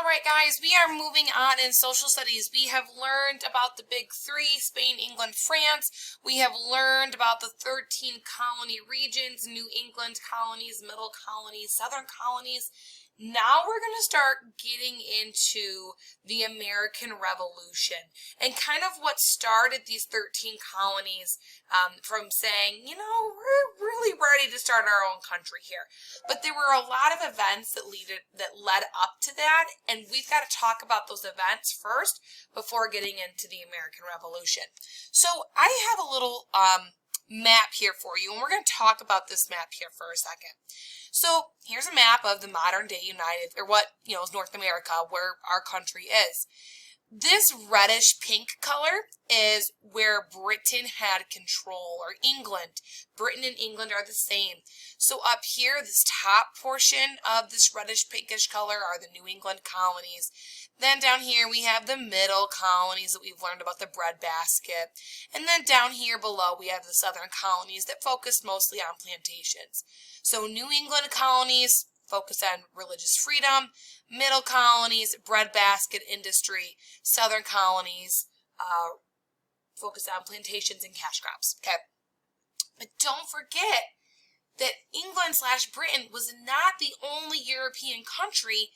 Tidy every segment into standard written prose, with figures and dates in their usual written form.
All right, guys, we are moving on in social studies. We have learned about the big three, Spain, England, France. We have learned about the 13 colony regions, New England colonies, middle colonies, southern colonies. Now we're going to start getting into the American Revolution and kind of what started these 13 colonies from saying, we're really ready to start our own country here. But there were a lot of events that led up to that, and we've got to talk about those events first before getting into the American Revolution. So I have a little map here for you, and we're going to talk about this map here for a second. So here's a map of the modern day is North America, where our country is. This reddish pink color is where Britain had control, or England. Britain and England are the same. So up here, this top portion of this reddish pinkish color are the New England colonies. Then down here we have the middle colonies that we've learned about, the breadbasket. And then down here below we have the southern colonies that focused mostly on plantations. So New England colonies focus on religious freedom, middle colonies, breadbasket industry, southern colonies focus on plantations and cash crops. Okay, but don't forget that England/Britain was not the only European country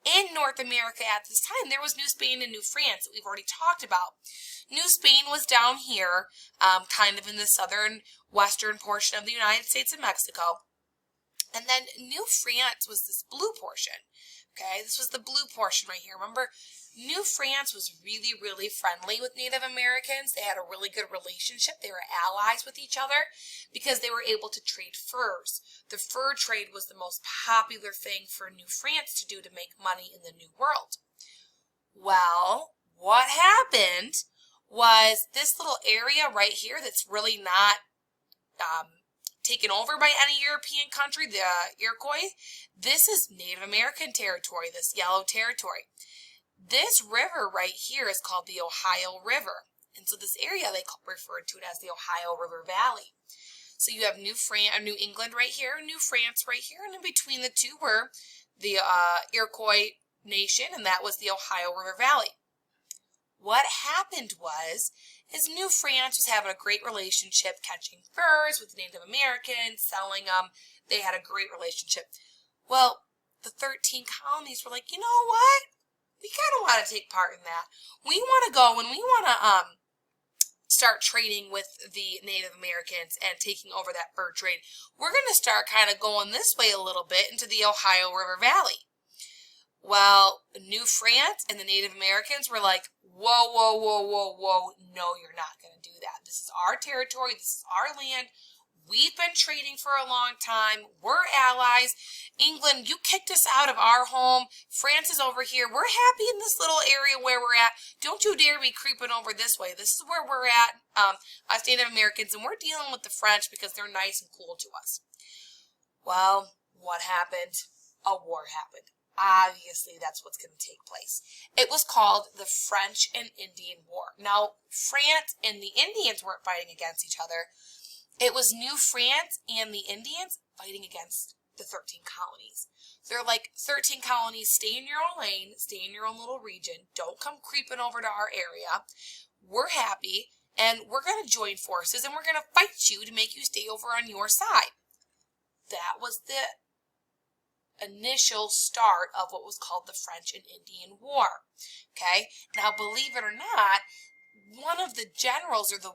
in North America at this time. There was New Spain and New France that we've already talked about. New Spain was down here, kind of in the southern western portion of the United States and Mexico. And then New France was this blue portion. Okay, this was the blue portion right here. Remember, New France was really, really friendly with Native Americans. They had a really good relationship. They were allies with each other because they were able to trade furs. The fur trade was the most popular thing for New France to do to make money in the New World. Well, what happened was this little area right here that's really not taken over by any European country, the Iroquois. This is Native American territory, this yellow territory. This river right here is called the Ohio River. And so this area, they referred to it as the Ohio River Valley. So you have New England right here, New France right here, and in between the two were the Iroquois nation, and that was the Ohio River Valley. What happened was New France was having a great relationship catching furs with Native Americans, selling them. They had a great relationship. Well, the 13 colonies were like, you know what? We kind of want to take part in that. We want to go and we want to start trading with the Native Americans and taking over that fur trade. We're going to start kind of going this way a little bit into the Ohio River Valley. Well, New France and the Native Americans were like, whoa, whoa, whoa, whoa, whoa, no, you're not going to do that. This is our territory. This is our land. We've been trading for a long time. We're allies. England, you kicked us out of our home. France is over here. We're happy in this little area where we're at. Don't you dare be creeping over this way. This is where we're at, us Native Americans, and we're dealing with the French because they're nice and cool to us. Well, what happened? A war happened. Obviously, that's what's going to take place. It was called the French and Indian War. Now, France and the Indians weren't fighting against each other. It was New France and the Indians fighting against the 13 colonies. They're like, 13 colonies, stay in your own lane, stay in your own little region. Don't come creeping over to our area. We're happy, and we're going to join forces, and we're going to fight you to make you stay over on your side. That was the initial start of what was called the French and Indian War. Okay, now believe it or not, one of the generals or the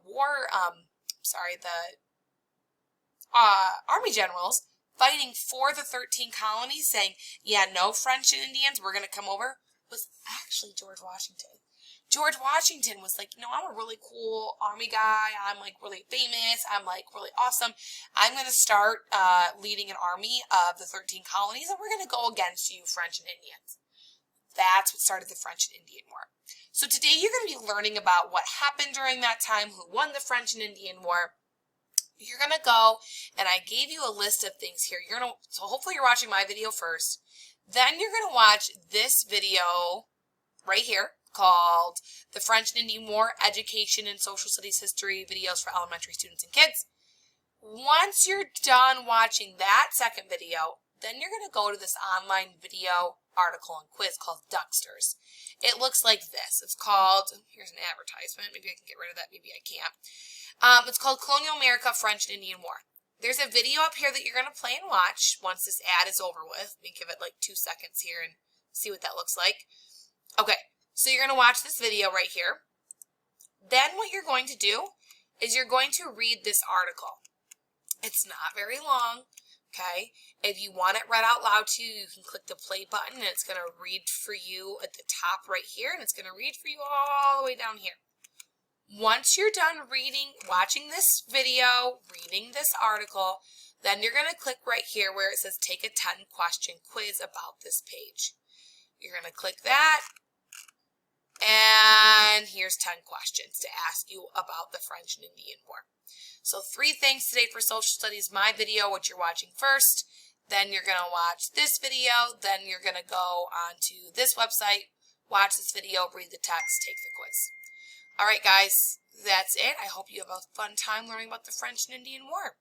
army generals fighting for the 13 colonies, saying, yeah, no French and Indians, we're going to come over, was actually George Washington. George Washington was like, I'm a really cool army guy. I'm like really famous. I'm like really awesome. I'm going to start leading an army of the 13 colonies, and we're going to go against you, French and Indians. That's what started the French and Indian War. So today you're going to be learning about what happened during that time, who won the French and Indian War. You're going to go, and I gave you a list of things here. So hopefully you're watching my video first. Then you're going to watch this video right here, called The French and Indian War, Education and Social Studies History Videos for Elementary Students and Kids. Once you're done watching that second video, then you're going to go to this online video article and quiz called Ducksters. It looks like this. It's called, here's an advertisement. Maybe I can get rid of that. Maybe I can't. It's called Colonial America, French and Indian War. There's a video up here that you're going to play and watch once this ad is over with. Let me give it like 2 seconds here and see what that looks like. Okay, so you're going to watch this video right here. Then what you're going to do is you're going to read this article. It's not very long, okay? If you want it read out loud to you, you can click the play button and it's going to read for you at the top right here, and it's going to read for you all the way down here. Once you're done watching this video, reading this article, then you're going to click right here where it says take a 10-question quiz about this page. You're going to click that, and here's 10 questions to ask you about the French and Indian War. So 3 things today for social studies. My video, what you're watching first, then you're going to watch this video, then you're going to go onto this website, watch this video, read the text, take the quiz. All right, guys, that's it. I hope you have a fun time learning about the French and Indian War.